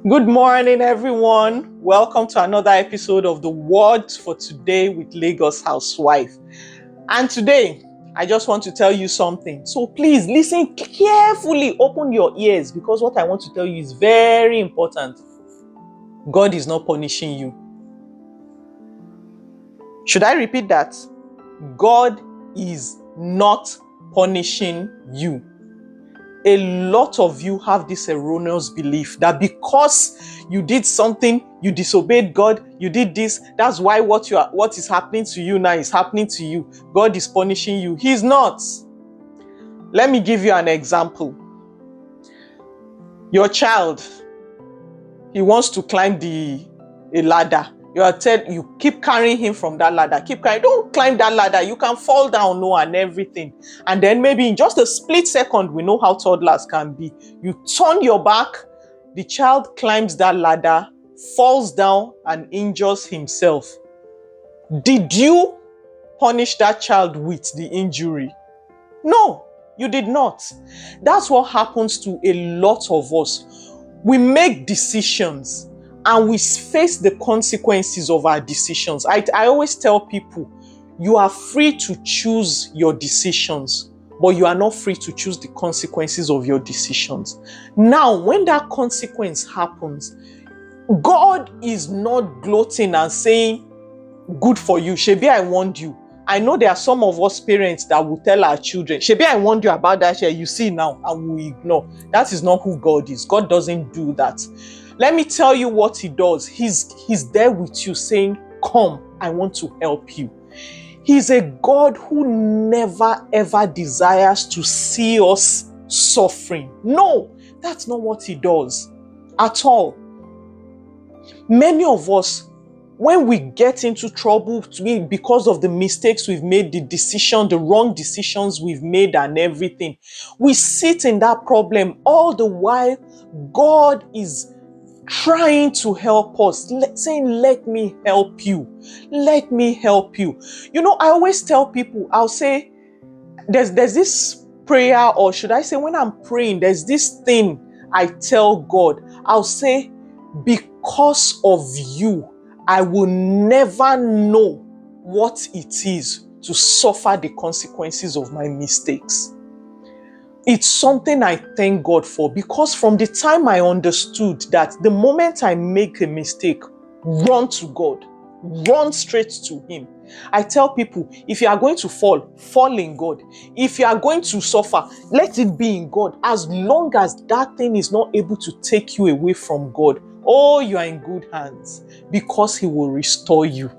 Good morning, everyone. Welcome to another episode of The Word for Today with LagosHouseWife. And today, I just want to tell you something. So please listen carefully, open your ears, because what I want to tell you is very important. God is not punishing you. Should I repeat that? God is not punishing you. A lot of you have this erroneous belief that because you did something, you disobeyed God, you did this, that's why what is happening to you now is happening to you. God is punishing you. He's not. Let me give you an example. Your child, he wants to climb a ladder. You keep carrying him from that ladder. Keep carrying. Don't climb that ladder. You can fall down, and everything. And then maybe in just a split second, we know how toddlers can be. You turn your back, the child climbs that ladder, falls down, and injures himself. Did you punish that child with the injury? No, you did not. That's what happens to a lot of us. We make decisions and we face the consequences of our decisions. I always tell people, you are free to choose your decisions, but you are not free to choose the consequences of your decisions. Now, when that consequence happens, God is not gloating and saying, good for you, Shebi, I warned you. I know there are some of us parents that will tell our children, Shebi, I warned you about that, you see now, and we ignore. That is not who God is. God doesn't do that. Let me tell you what he does. He's there with you saying, come, I want to help you. He's a God who never ever desires to see us suffering. No, that's not what he does at all. Many of us, when we get into trouble because of the mistakes we've made, the wrong decisions we've made and everything, we sit in that problem all the while God is trying to help us, saying, let me help you. Let me help you. I always tell people, I'll say, there's this prayer, or should I say when I'm praying, there's this thing I tell God. I'll say, because of you, I will never know what it is to suffer the consequences of my mistakes. It's something I thank God for, because from the time I understood that the moment I make a mistake, run to God, run straight to Him. I tell people, if you are going to fall in God. If you are going to suffer, let it be in God. As long as that thing is not able to take you away from God, you are in good hands, because He will restore you.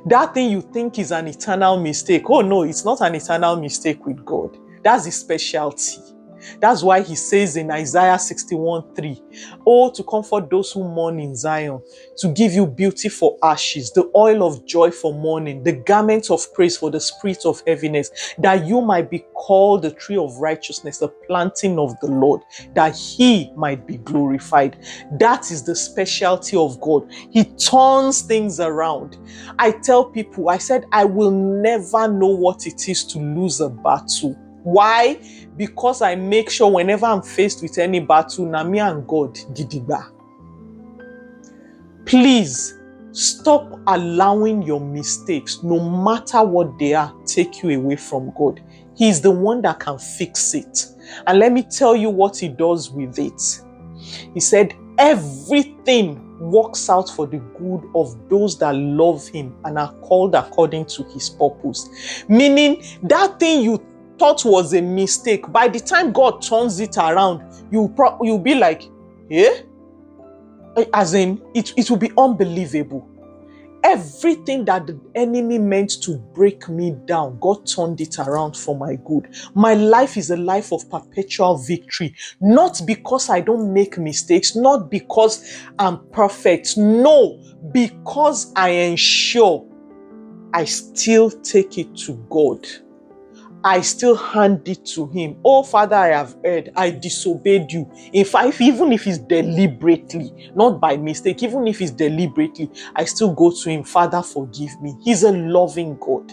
That thing you think is an eternal mistake, no, it's not an eternal mistake with God. That's His specialty. That's why He says in Isaiah 61:3, to comfort those who mourn in Zion, to give you beauty for ashes, the oil of joy for mourning, the garment of praise for the spirit of heaviness, that you might be called the tree of righteousness, the planting of the Lord, that He might be glorified. That is the specialty of God. He turns things around. I tell people, I said, I will never know what it is to lose a battle. Why? Because I make sure whenever I'm faced with any battle, na me and God gidigba. Please stop allowing your mistakes, no matter what they are, take you away from God. He's the one that can fix it. And let me tell you what He does with it. He said, everything works out for the good of those that love Him and are called according to His purpose. Meaning, that thing you thought was a mistake, by the time God turns it around, you'll be like, as in, it will be unbelievable. Everything that the enemy meant to break me down, God turned it around for my good. My life is a life of perpetual victory. Not because I don't make mistakes, not because I'm perfect. No, because I ensure I still take it to God. I still hand it to Him. Oh, Father, I have erred. I disobeyed you. Even if it's deliberately, not by mistake, even if it's deliberately, I still go to Him. Father, forgive me. He's a loving God.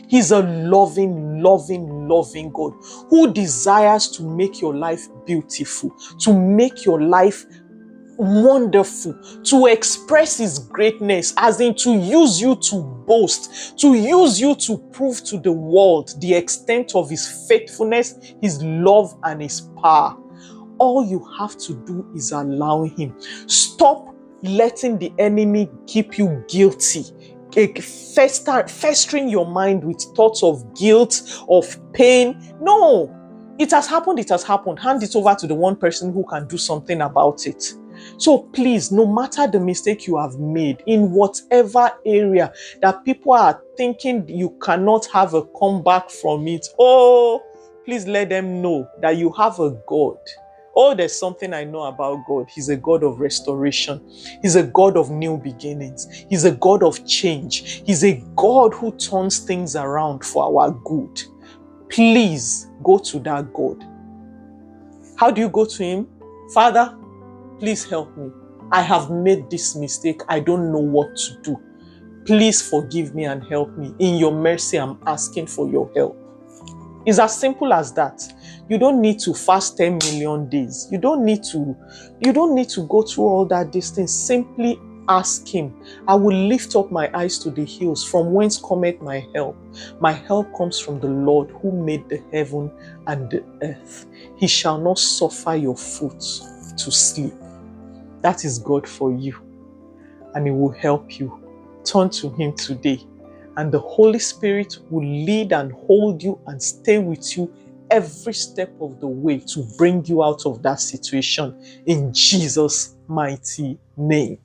He's a loving, loving, loving God who desires to make your life beautiful, to make your life wonderful, to express his greatness, as in to use you to boast, to use you to prove to the world the extent of his faithfulness, his love, and his power. All you have to do is allow him. Stop letting the enemy keep you guilty, festering your mind with thoughts of guilt, of pain. No, it has happened. It has happened. Hand it over to the one person who can do something about it. So please, no matter the mistake you have made in whatever area that people are thinking you cannot have a comeback from it, please let them know that you have a God. There's something I know about God. He's a God of restoration. He's a God of new beginnings. He's a God of change. He's a God who turns things around for our good. Please go to that God. How do you go to him? Father, please help me. I have made this mistake. I don't know what to do. Please forgive me and help me. In your mercy, I'm asking for your help. It's as simple as that. You don't need to fast 10 million days. You don't need to go through all that distance. Simply ask him. I will lift up my eyes to the hills, from whence cometh my help. My help comes from the Lord who made the heaven and the earth. He shall not suffer your foot to sleep. That is God for you, and he will help you. Turn to him today, and the Holy Spirit will lead and hold you and stay with you every step of the way to bring you out of that situation in Jesus' mighty name.